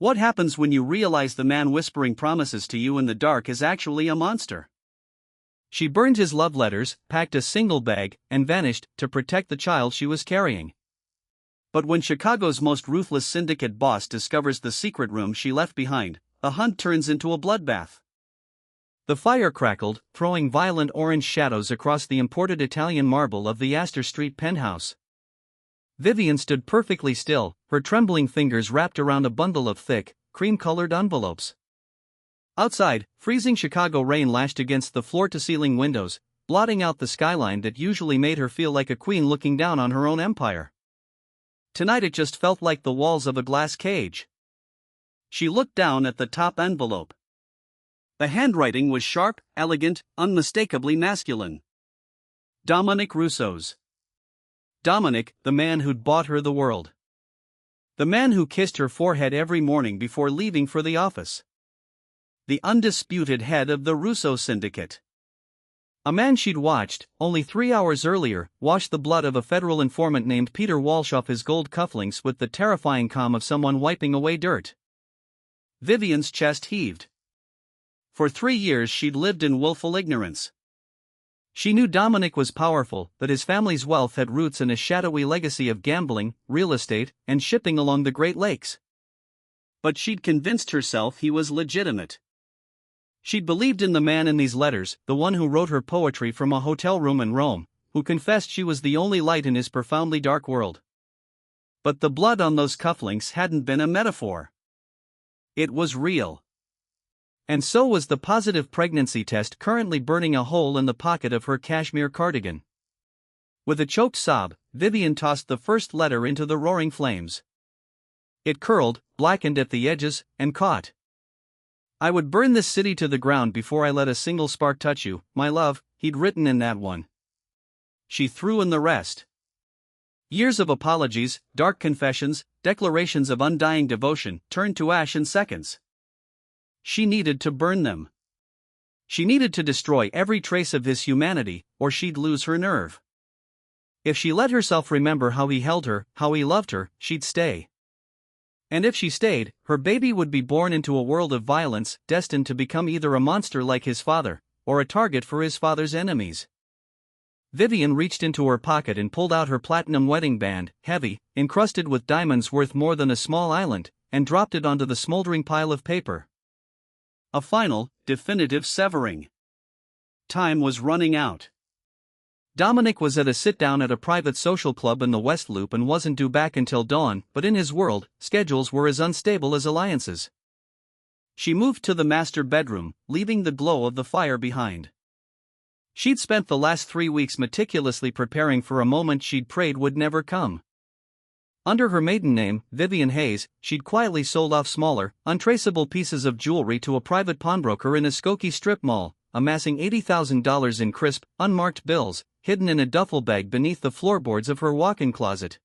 What happens when you realize the man whispering promises to you in the dark is actually a monster? She burned his love letters, packed a single bag, and vanished to protect the child she was carrying. But when Chicago's most ruthless syndicate boss discovers the secret room she left behind, the hunt turns into a bloodbath. The fire crackled, throwing violent orange shadows across the imported Italian marble of the Astor Street penthouse. Vivian stood perfectly still, her trembling fingers wrapped around a bundle of thick, cream-colored envelopes. Outside, freezing Chicago rain lashed against the floor-to-ceiling windows, blotting out the skyline that usually made her feel like a queen looking down on her own empire. Tonight it just felt like the walls of a glass cage. She looked down at the top envelope. The handwriting was sharp, elegant, unmistakably masculine. Dominic Russo's. Dominic, the man who'd bought her the world. The man who kissed her forehead every morning before leaving for the office. The undisputed head of the Russo syndicate. A man she'd watched, only 3 hours earlier, wash the blood of a federal informant named Peter Walsh off his gold cufflinks with the terrifying calm of someone wiping away dirt. Vivian's chest heaved. For 3 years she'd lived in willful ignorance. She knew Dominic was powerful, that his family's wealth had roots in a shadowy legacy of gambling, real estate, and shipping along the Great Lakes. But she'd convinced herself he was legitimate. She'd believed in the man in these letters, the one who wrote her poetry from a hotel room in Rome, who confessed she was the only light in his profoundly dark world. But the blood on those cufflinks hadn't been a metaphor. It was real. And so was the positive pregnancy test currently burning a hole in the pocket of her cashmere cardigan. With a choked sob, Vivian tossed the first letter into the roaring flames. It curled, blackened at the edges, and caught. "I would burn this city to the ground before I let a single spark touch you, my love," he'd written in that one. She threw in the rest. Years of apologies, dark confessions, declarations of undying devotion turned to ash in seconds. She needed to burn them. She needed to destroy every trace of his humanity, or she'd lose her nerve. If she let herself remember how he held her, how he loved her, she'd stay. And if she stayed, her baby would be born into a world of violence, destined to become either a monster like his father, or a target for his father's enemies. Vivian reached into her pocket and pulled out her platinum wedding band, heavy, encrusted with diamonds worth more than a small island, and dropped it onto the smoldering pile of paper. A final, definitive severing. Time was running out. Dominic was at a sit-down at a private social club in the West Loop and wasn't due back until dawn, but in his world, schedules were as unstable as alliances. She moved to the master bedroom, leaving the glow of the fire behind. She'd spent the last 3 weeks meticulously preparing for a moment she'd prayed would never come. Under her maiden name, Vivian Hayes, she'd quietly sold off smaller, untraceable pieces of jewelry to a private pawnbroker in a Skokie strip mall, amassing $80,000 in crisp, unmarked bills, hidden in a duffel bag beneath the floorboards of her walk-in closet.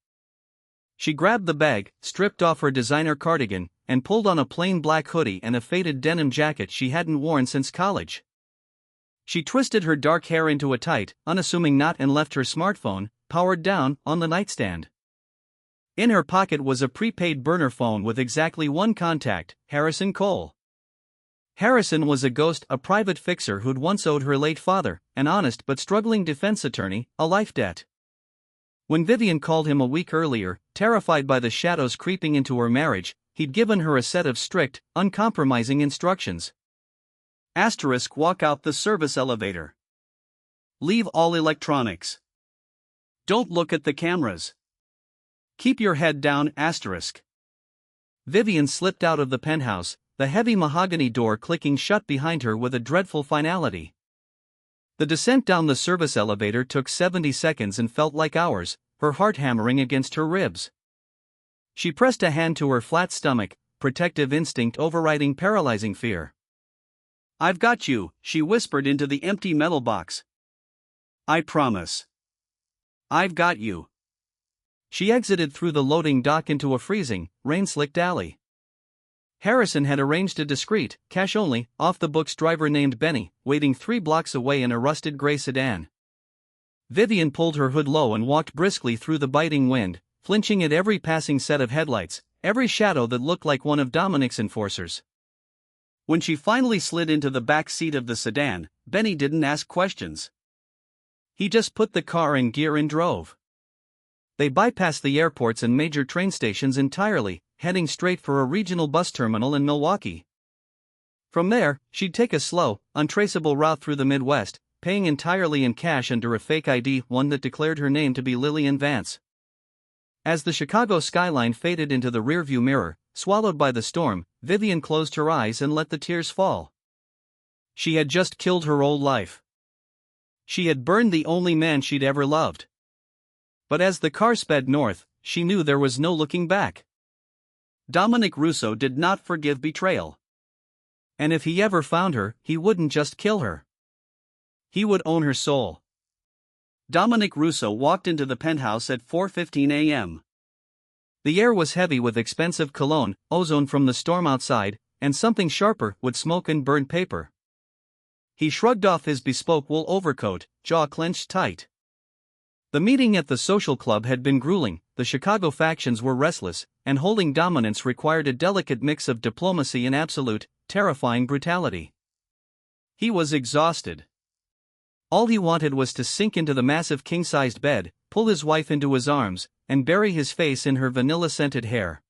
She grabbed the bag, stripped off her designer cardigan, and pulled on a plain black hoodie and a faded denim jacket she hadn't worn since college. She twisted her dark hair into a tight, unassuming knot and left her smartphone, powered down, on the nightstand. In her pocket was a prepaid burner phone with exactly one contact, Harrison Cole. Harrison was a ghost, a private fixer who'd once owed her late father, an honest but struggling defense attorney, a life debt. When Vivian called him a week earlier, terrified by the shadows creeping into her marriage, he'd given her a set of strict, uncompromising instructions. Asterisk, walk out the service elevator. Leave all electronics. Don't look at the cameras. Keep your head down, asterisk. Vivian slipped out of the penthouse, the heavy mahogany door clicking shut behind her with a dreadful finality. The descent down the service elevator took 70 seconds and felt like hours, her heart hammering against her ribs. She pressed a hand to her flat stomach, protective instinct overriding paralyzing fear. "I've got you," she whispered into the empty metal box. "I promise. I've got you." She exited through the loading dock into a freezing, rain-slicked alley. Harrison had arranged a discreet, cash-only, off-the-books driver named Benny, waiting 3 blocks away in a rusted gray sedan. Vivian pulled her hood low and walked briskly through the biting wind, flinching at every passing set of headlights, every shadow that looked like one of Dominic's enforcers. When she finally slid into the back seat of the sedan, Benny didn't ask questions. He just put the car in gear and drove. They bypassed the airports and major train stations entirely, heading straight for a regional bus terminal in Milwaukee. From there, she'd take a slow, untraceable route through the Midwest, paying entirely in cash under a fake ID, one that declared her name to be Lillian Vance. As the Chicago skyline faded into the rearview mirror, swallowed by the storm, Vivian closed her eyes and let the tears fall. She had just killed her old life. She had burned the only man she'd ever loved. But as the car sped north, she knew there was no looking back. Dominic Russo did not forgive betrayal. And if he ever found her, he wouldn't just kill her. He would own her soul. Dominic Russo walked into the penthouse at 4:15 a.m. The air was heavy with expensive cologne, ozone from the storm outside, and something sharper with smoke and burned paper. He shrugged off his bespoke wool overcoat, jaw clenched tight. The meeting at the social club had been grueling, the Chicago factions were restless, and holding dominance required a delicate mix of diplomacy and absolute, terrifying brutality. He was exhausted. All he wanted was to sink into the massive king-sized bed, pull his wife into his arms, and bury his face in her vanilla-scented hair.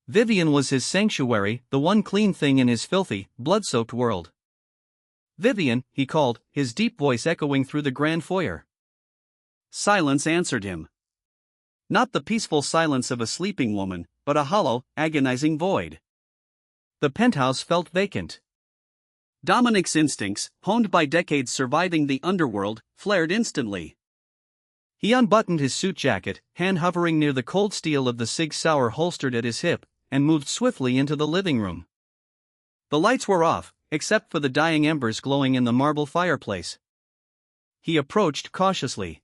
Vivian was his sanctuary, the one clean thing in his filthy, blood-soaked world. "Vivian," he called, his deep voice echoing through the grand foyer. Silence answered him. Not the peaceful silence of a sleeping woman, but a hollow, agonizing void. The penthouse felt vacant. Dominic's instincts, honed by decades surviving the underworld, flared instantly. He unbuttoned his suit jacket, hand hovering near the cold steel of the Sig Sauer holstered at his hip, and moved swiftly into the living room. The lights were off, except for the dying embers glowing in the marble fireplace. He approached cautiously.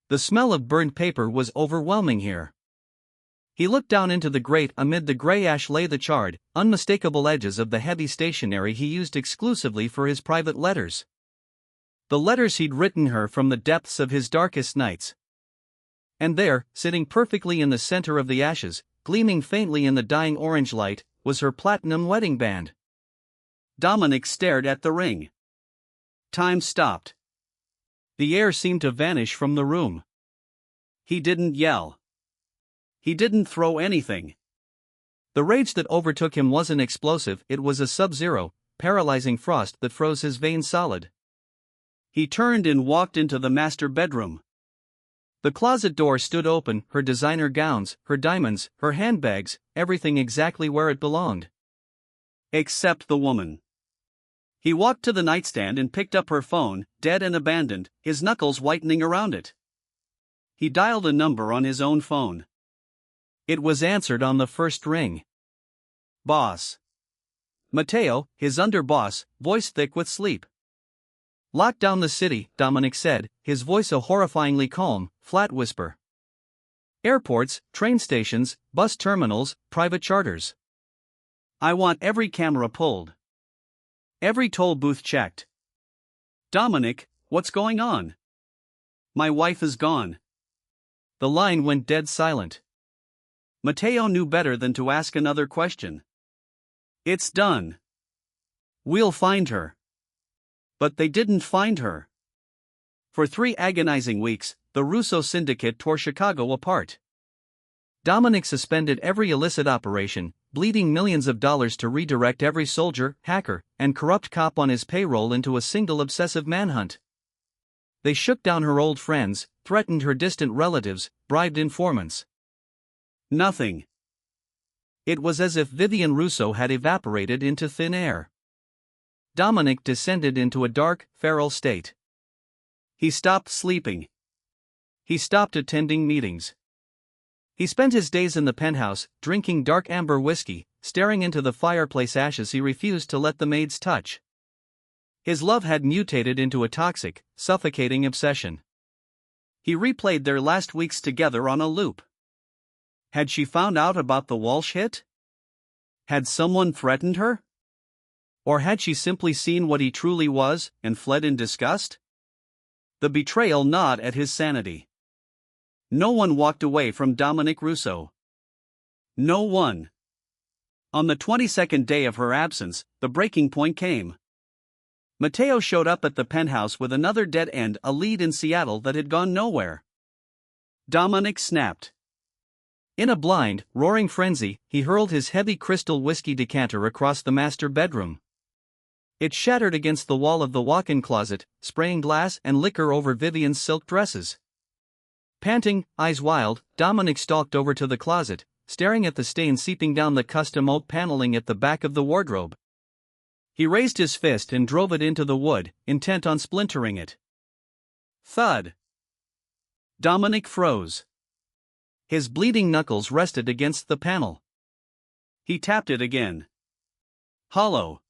The smell of burned paper was overwhelming here. He looked down into the grate. Amid the gray ash lay the charred, unmistakable edges of the heavy stationery he used exclusively for his private letters. The letters he'd written her from the depths of his darkest nights. And there, sitting perfectly in the center of the ashes, gleaming faintly in the dying orange light, was her platinum wedding band. Dominic stared at the ring. Time stopped. The air seemed to vanish from the room. He didn't yell. He didn't throw anything. The rage that overtook him wasn't explosive, it was a sub-zero, paralyzing frost that froze his veins solid. He turned and walked into the master bedroom. The closet door stood open, her designer gowns, her diamonds, her handbags, everything exactly where it belonged. Except the woman. He walked to the nightstand and picked up her phone, dead and abandoned, his knuckles whitening around it. He dialed a number on his own phone. It was answered on the first ring. Boss. Matteo, his underboss, voice thick with sleep. "Lock down the city," Dominic said, his voice a horrifyingly calm, flat whisper. "Airports, train stations, bus terminals, private charters. I want every camera pulled. Every toll booth checked." "Dominic, what's going on?" "My wife is gone." The line went dead silent. Matteo knew better than to ask another question. "It's done. We'll find her." But they didn't find her. For 3 agonizing weeks, the Russo syndicate tore Chicago apart. Dominic suspended every illicit operation, bleeding millions of dollars to redirect every soldier, hacker, and corrupt cop on his payroll into a single obsessive manhunt. They shook down her old friends, threatened her distant relatives, bribed informants. Nothing. It was as if Vivian Russo had evaporated into thin air. Dominic descended into a dark, feral state. He stopped sleeping. He stopped attending meetings. He spent his days in the penthouse, drinking dark amber whiskey, staring into the fireplace ashes he refused to let the maids touch. His love had mutated into a toxic, suffocating obsession. He replayed their last weeks together on a loop. Had she found out about the Walsh hit? Had someone threatened her? Or had she simply seen what he truly was, and fled in disgust? The betrayal gnawed at his sanity. No one walked away from Dominic Russo. No one. On the 22nd day of her absence, the breaking point came. Mateo showed up at the penthouse with another dead end, a lead in Seattle that had gone nowhere. Dominic snapped. In a blind, roaring frenzy, he hurled his heavy crystal whiskey decanter across the master bedroom. It shattered against the wall of the walk-in closet, spraying glass and liquor over Vivian's silk dresses. Panting, eyes wild, Dominic stalked over to the closet, staring at the stain seeping down the custom oak paneling at the back of the wardrobe. He raised his fist and drove it into the wood, intent on splintering it. Thud. Dominic froze. His bleeding knuckles rested against the panel. He tapped it again. Hollow.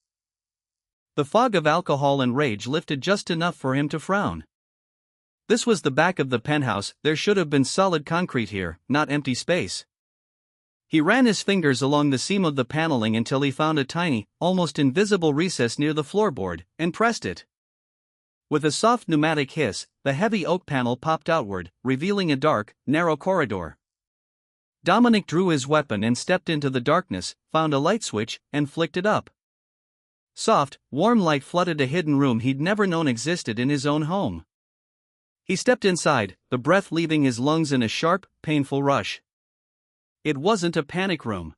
The fog of alcohol and rage lifted just enough for him to frown. This was the back of the penthouse. There should have been solid concrete here, not empty space. He ran his fingers along the seam of the paneling until he found a tiny, almost invisible recess near the floorboard, and pressed it. With a soft pneumatic hiss, the heavy oak panel popped outward, revealing a dark, narrow corridor. Dominic drew his weapon and stepped into the darkness, found a light switch, and flicked it up. Soft, warm light flooded a hidden room he'd never known existed in his own home. He stepped inside, the breath leaving his lungs in a sharp, painful rush. It wasn't a panic room.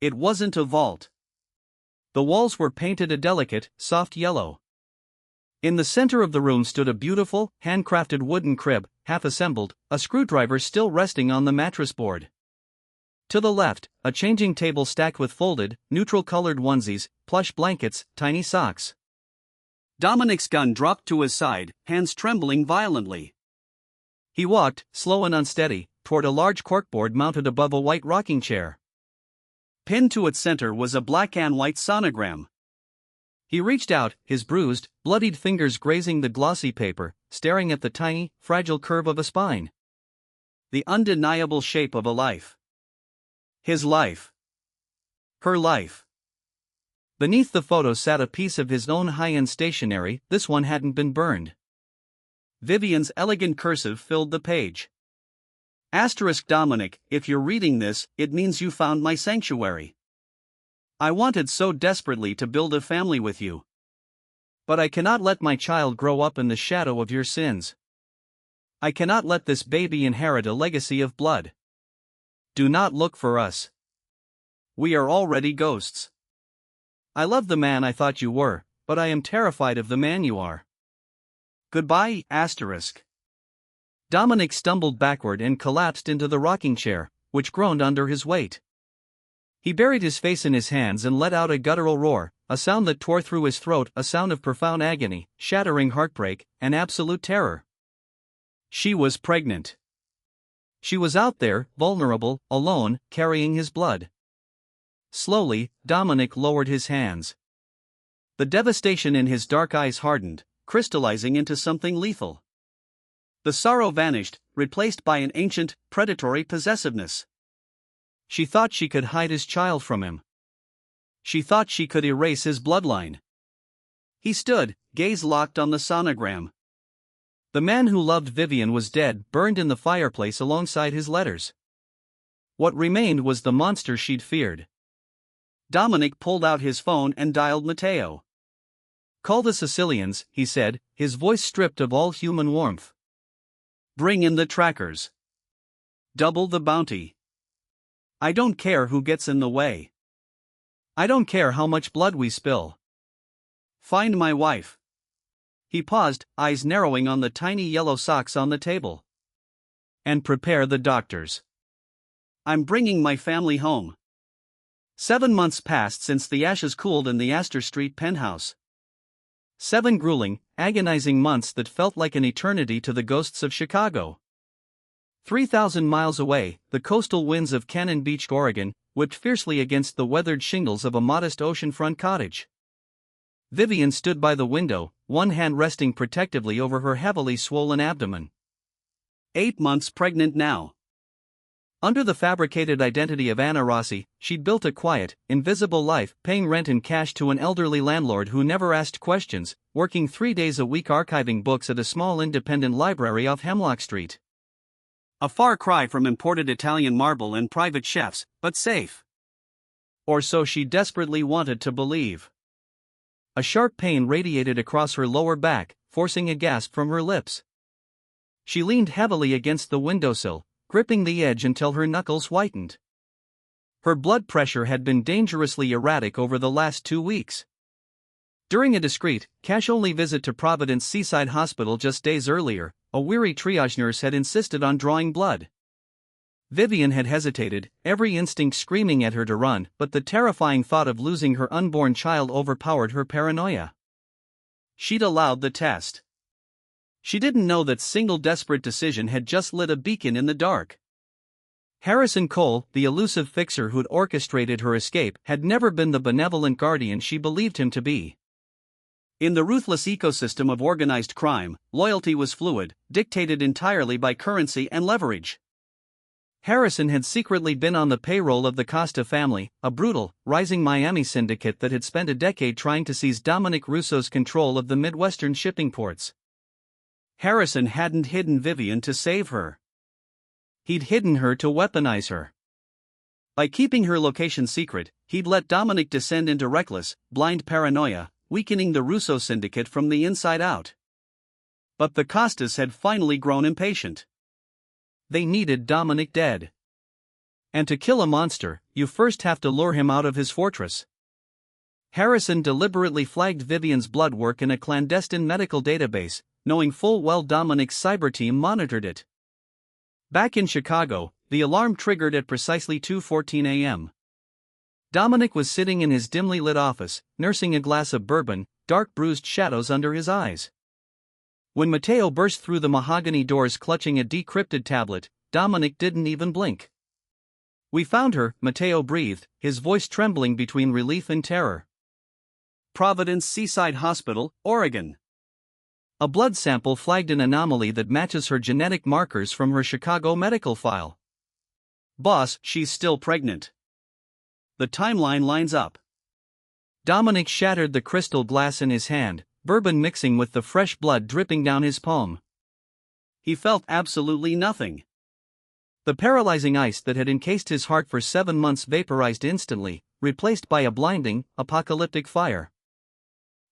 It wasn't a vault. The walls were painted a delicate, soft yellow. In the center of the room stood a beautiful, handcrafted wooden crib, half-assembled, a screwdriver still resting on the mattress board. To the left, a changing table stacked with folded, neutral-colored onesies, plush blankets, tiny socks. Dominic's gun dropped to his side, hands trembling violently. He walked, slow and unsteady, toward a large corkboard mounted above a white rocking chair. Pinned to its center was a black and white sonogram. He reached out, his bruised, bloodied fingers grazing the glossy paper, staring at the tiny, fragile curve of a spine. The undeniable shape of a life. His life. Her life. Beneath the photo sat a piece of his own high-end stationery. This one hadn't been burned. Vivian's elegant cursive filled the page. Asterisk Dominic, if you're reading this, it means you found my sanctuary. I wanted so desperately to build a family with you. But I cannot let my child grow up in the shadow of your sins. I cannot let this baby inherit a legacy of blood. Do not look for us. We are already ghosts. I love the man I thought you were, but I am terrified of the man you are. Goodbye, asterisk. Dominic stumbled backward and collapsed into the rocking chair, which groaned under his weight. He buried his face in his hands and let out a guttural roar, a sound that tore through his throat, a sound of profound agony, shattering heartbreak, and absolute terror. She was pregnant. She was out there, vulnerable, alone, carrying his blood. Slowly, Dominic lowered his hands. The devastation in his dark eyes hardened, crystallizing into something lethal. The sorrow vanished, replaced by an ancient, predatory possessiveness. She thought she could hide his child from him. She thought she could erase his bloodline. He stood, gaze locked on the sonogram. The man who loved Vivian was dead, burned in the fireplace alongside his letters. What remained was the monster she'd feared. Dominic pulled out his phone and dialed Mateo. "Call the Sicilians," he said, his voice stripped of all human warmth. "Bring in the trackers. Double the bounty. I don't care who gets in the way. I don't care how much blood we spill. Find my wife." He paused, eyes narrowing on the tiny yellow socks on the table. "And prepare the doctors. I'm bringing my family home." 7 months passed since the ashes cooled in the Astor Street penthouse. 7 grueling, agonizing months that felt like an eternity to the ghosts of Chicago. 3,000 miles away, the coastal winds of Cannon Beach, Oregon, whipped fiercely against the weathered shingles of a modest oceanfront cottage. Vivian stood by the window, one hand resting protectively over her heavily swollen abdomen. 8 months pregnant now. Under the fabricated identity of Anna Rossi, she'd built a quiet, invisible life, paying rent in cash to an elderly landlord who never asked questions, working 3 days a week archiving books at a small independent library off Hemlock Street. A far cry from imported Italian marble and private chefs, but safe. Or so she desperately wanted to believe. A sharp pain radiated across her lower back, forcing a gasp from her lips. She leaned heavily against the windowsill, gripping the edge until her knuckles whitened. Her blood pressure had been dangerously erratic over the last 2 weeks. During a discreet, cash-only visit to Providence Seaside Hospital just days earlier, a weary triage nurse had insisted on drawing blood. Vivian had hesitated, every instinct screaming at her to run, but the terrifying thought of losing her unborn child overpowered her paranoia. She'd allowed the test. She didn't know that single desperate decision had just lit a beacon in the dark. Harrison Cole, the elusive fixer who'd orchestrated her escape, had never been the benevolent guardian she believed him to be. In the ruthless ecosystem of organized crime, loyalty was fluid, dictated entirely by currency and leverage. Harrison had secretly been on the payroll of the Costa family, a brutal, rising Miami syndicate that had spent a decade trying to seize Dominic Russo's control of the Midwestern shipping ports. Harrison hadn't hidden Vivian to save her. He'd hidden her to weaponize her. By keeping her location secret, he'd let Dominic descend into reckless, blind paranoia, weakening the Russo syndicate from the inside out. But the Costas had finally grown impatient. They needed Dominic dead. And to kill a monster, you first have to lure him out of his fortress. Harrison deliberately flagged Vivian's blood work in a clandestine medical database, knowing full well Dominic's cyber team monitored it. Back in Chicago, the alarm triggered at precisely 2:14 a.m. Dominic was sitting in his dimly lit office, nursing a glass of bourbon, dark bruised shadows under his eyes. When Matteo burst through the mahogany doors clutching a decrypted tablet, Dominic didn't even blink. "We found her," Matteo breathed, his voice trembling between relief and terror. "Providence Seaside Hospital, Oregon. A blood sample flagged an anomaly that matches her genetic markers from her Chicago medical file. Boss, she's still pregnant. The timeline lines up." Dominic shattered the crystal glass in his hand, bourbon mixing with the fresh blood dripping down his palm. He felt absolutely nothing. The paralyzing ice that had encased his heart for 7 months vaporized instantly, replaced by a blinding, apocalyptic fire.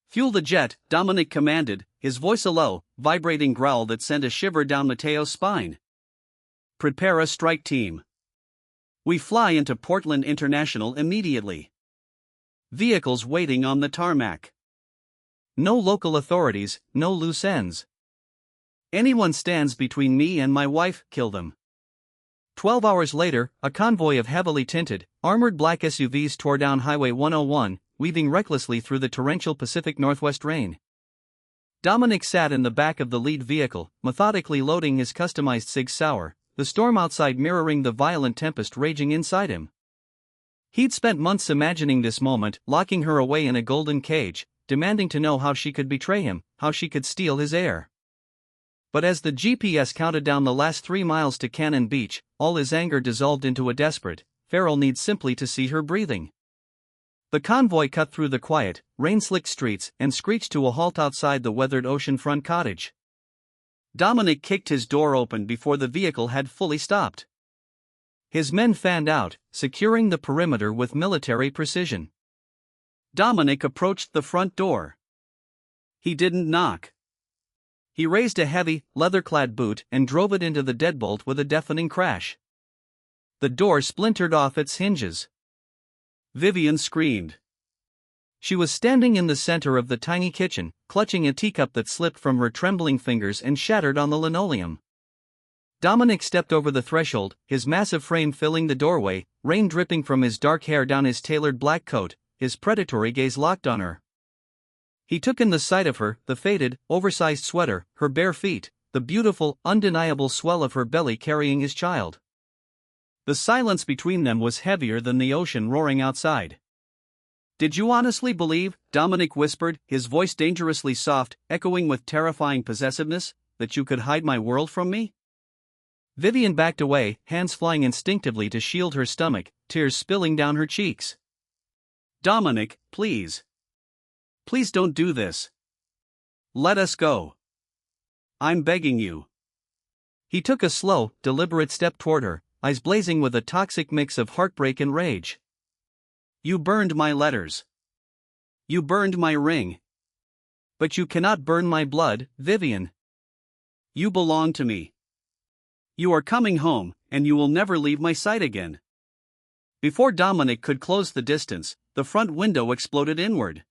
"Fuel the jet," Dominic commanded, his voice a low, vibrating growl that sent a shiver down Matteo's spine. "Prepare a strike team. We fly into Portland International immediately. Vehicles waiting on the tarmac. No local authorities, no loose ends. Anyone stands between me and my wife, kill them." 12 hours later, a convoy of heavily tinted, armored black SUVs tore down Highway 101, weaving recklessly through the torrential Pacific Northwest rain. Dominic sat in the back of the lead vehicle, methodically loading his customized Sig Sauer, the storm outside mirroring the violent tempest raging inside him. He'd spent months imagining this moment, locking her away in a golden cage, demanding to know how she could betray him, how she could steal his heir. But as the GPS counted down the last 3 miles to Cannon Beach, all his anger dissolved into a desperate, feral need simply to see her breathing. The convoy cut through the quiet, rain-slicked streets and screeched to a halt outside the weathered oceanfront cottage. Dominic kicked his door open before the vehicle had fully stopped. His men fanned out, securing the perimeter with military precision. Dominic approached the front door. He didn't knock. He raised a heavy, leather-clad boot and drove it into the deadbolt with a deafening crash. The door splintered off its hinges. Vivian screamed. She was standing in the center of the tiny kitchen, clutching a teacup that slipped from her trembling fingers and shattered on the linoleum. Dominic stepped over the threshold, his massive frame filling the doorway, rain dripping from his dark hair down his tailored black coat, his predatory gaze locked on her. He took in the sight of her, the faded, oversized sweater, her bare feet, the beautiful, undeniable swell of her belly carrying his child. The silence between them was heavier than the ocean roaring outside. "Did you honestly believe," Dominic whispered, his voice dangerously soft, echoing with terrifying possessiveness, "that you could hide my world from me?" Vivian backed away, hands flying instinctively to shield her stomach, tears spilling down her cheeks. "Dominic, please. Please don't do this. Let us go. I'm begging you." He took a slow, deliberate step toward her, eyes blazing with a toxic mix of heartbreak and rage. You burned my letters. You burned my ring. But you cannot burn my blood, Vivian. You belong to me. You are coming home, and you will never leave my sight again. Before Dominic could close the distance, the front window exploded inward.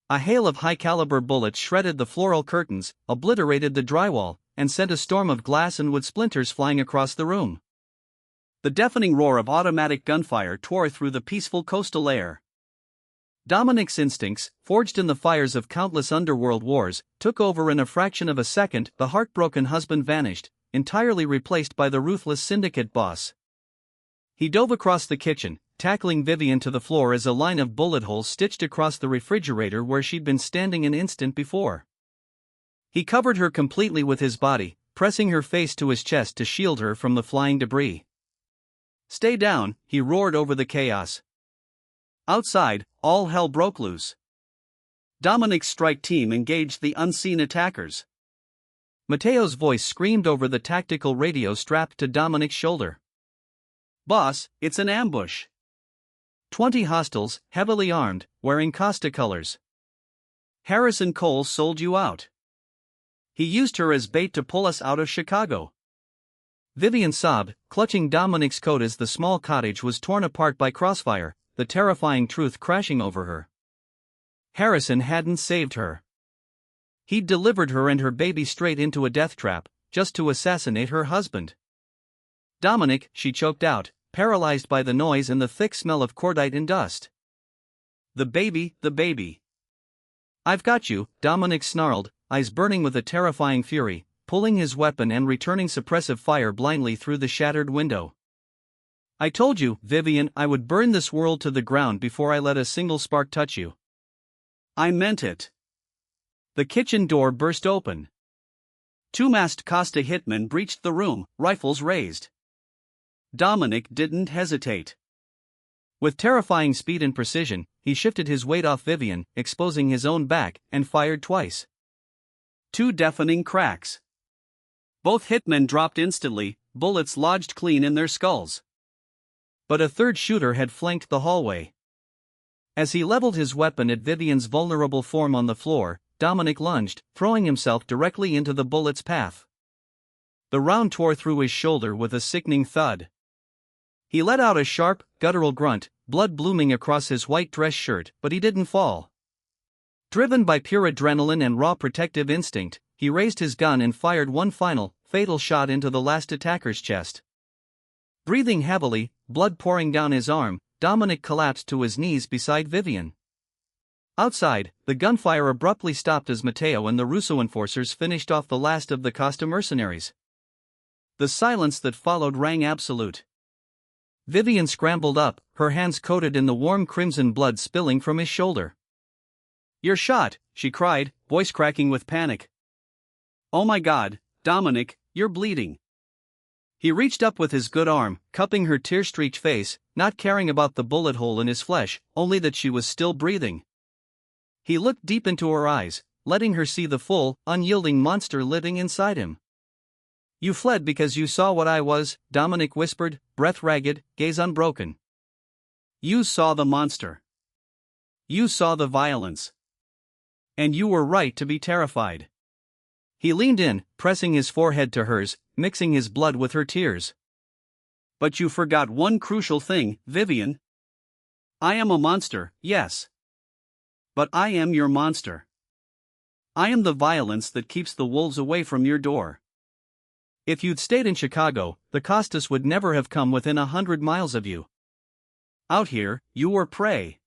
A hail of high-caliber bullets shredded the floral curtains, obliterated the drywall, and sent a storm of glass and wood splinters flying across the room. The deafening roar of automatic gunfire tore through the peaceful coastal air. Dominic's instincts, forged in the fires of countless underworld wars, took over in a fraction of a second. The heartbroken husband vanished, entirely replaced by the ruthless syndicate boss. He dove across the kitchen, tackling Vivian to the floor as a line of bullet holes stitched across the refrigerator where she'd been standing an instant before. He covered her completely with his body, pressing her face to his chest to shield her from the flying debris. Stay down, he roared over the chaos. Outside, all hell broke loose. Dominic's strike team engaged the unseen attackers. Mateo's voice screamed over the tactical radio strapped to Dominic's shoulder. Boss, it's an ambush. 20 hostiles, heavily armed, wearing Costa colors. Harrison Cole sold you out. He used her as bait to pull us out of Chicago. Vivian sobbed, clutching Dominic's coat as the small cottage was torn apart by crossfire, the terrifying truth crashing over her. Harrison hadn't saved her. He'd delivered her and her baby straight into a death trap, just to assassinate her husband. Dominic, she choked out, paralyzed by the noise and the thick smell of cordite and dust. The baby, the baby. I've got you, Dominic snarled, eyes burning with a terrifying fury, pulling his weapon and returning suppressive fire blindly through the shattered window. I told you, Vivian, I would burn this world to the ground before I let a single spark touch you. I meant it. The kitchen door burst open. Two-masked Costa hitmen breached the room, rifles raised. Dominic didn't hesitate. With terrifying speed and precision, he shifted his weight off Vivian, exposing his own back, and fired twice. 2 deafening cracks. Both hitmen dropped instantly, bullets lodged clean in their skulls. But a third shooter had flanked the hallway. As he leveled his weapon at Vivian's vulnerable form on the floor, Dominic lunged, throwing himself directly into the bullet's path. The round tore through his shoulder with a sickening thud. He let out a sharp, guttural grunt, blood blooming across his white dress shirt, but he didn't fall. Driven by pure adrenaline and raw protective instinct, he raised his gun and fired one final, fatal shot into the last attacker's chest. Breathing heavily, blood pouring down his arm, Dominic collapsed to his knees beside Vivian. Outside, the gunfire abruptly stopped as Mateo and the Russo enforcers finished off the last of the Costa mercenaries. The silence that followed rang absolute. Vivian scrambled up, her hands coated in the warm crimson blood spilling from his shoulder. You're shot, she cried, voice cracking with panic. Oh my God, Dominic, you're bleeding. He reached up with his good arm, cupping her tear-streaked face, not caring about the bullet hole in his flesh, only that she was still breathing. He looked deep into her eyes, letting her see the full, unyielding monster living inside him. You fled because you saw what I was, Dominic whispered, breath ragged, gaze unbroken. You saw the monster. You saw the violence. And you were right to be terrified. He leaned in, pressing his forehead to hers, mixing his blood with her tears. But you forgot one crucial thing, Vivian. I am a monster, yes. But I am your monster. I am the violence that keeps the wolves away from your door. If you'd stayed in Chicago, the Costas would never have come within 100 miles of you. Out here, you were prey.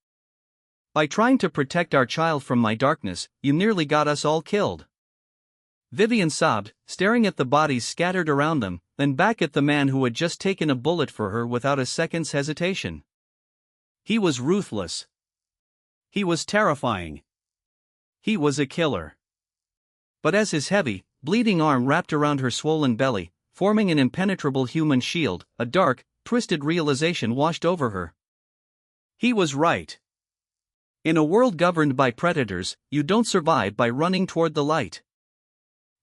By trying to protect our child from my darkness, you nearly got us all killed. Vivian sobbed, staring at the bodies scattered around them, then back at the man who had just taken a bullet for her without a second's hesitation. He was ruthless. He was terrifying. He was a killer. But as his heavy, bleeding arm wrapped around her swollen belly, forming an impenetrable human shield, a dark, twisted realization washed over her. He was right. In a world governed by predators, you don't survive by running toward the light.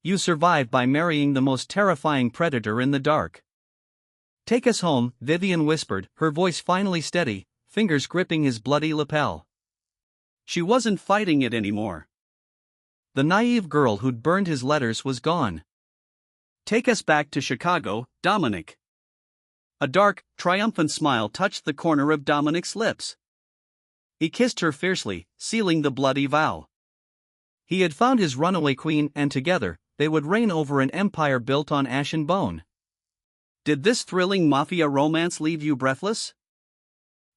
You survived by marrying the most terrifying predator in the dark. Take us home, Vivian whispered, her voice finally steady, fingers gripping his bloody lapel. She wasn't fighting it anymore. The naive girl who'd burned his letters was gone. Take us back to Chicago, Dominic. A dark, triumphant smile touched the corner of Dominic's lips. He kissed her fiercely, sealing the bloody vow. He had found his runaway queen, and together, they would reign over an empire built on ash and bone. Did this thrilling mafia romance leave you breathless?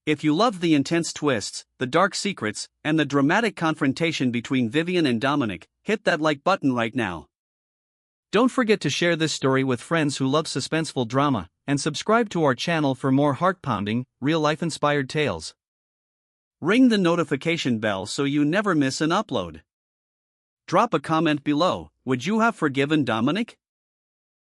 If you loved the intense twists, the dark secrets, and the dramatic confrontation between Vivian and Dominic, hit that like button right now. Don't forget to share this story with friends who love suspenseful drama, and subscribe to our channel for more heart-pounding, real-life inspired tales. Ring the notification bell so you never miss an upload. Drop a comment below. Would you have forgiven Dominic?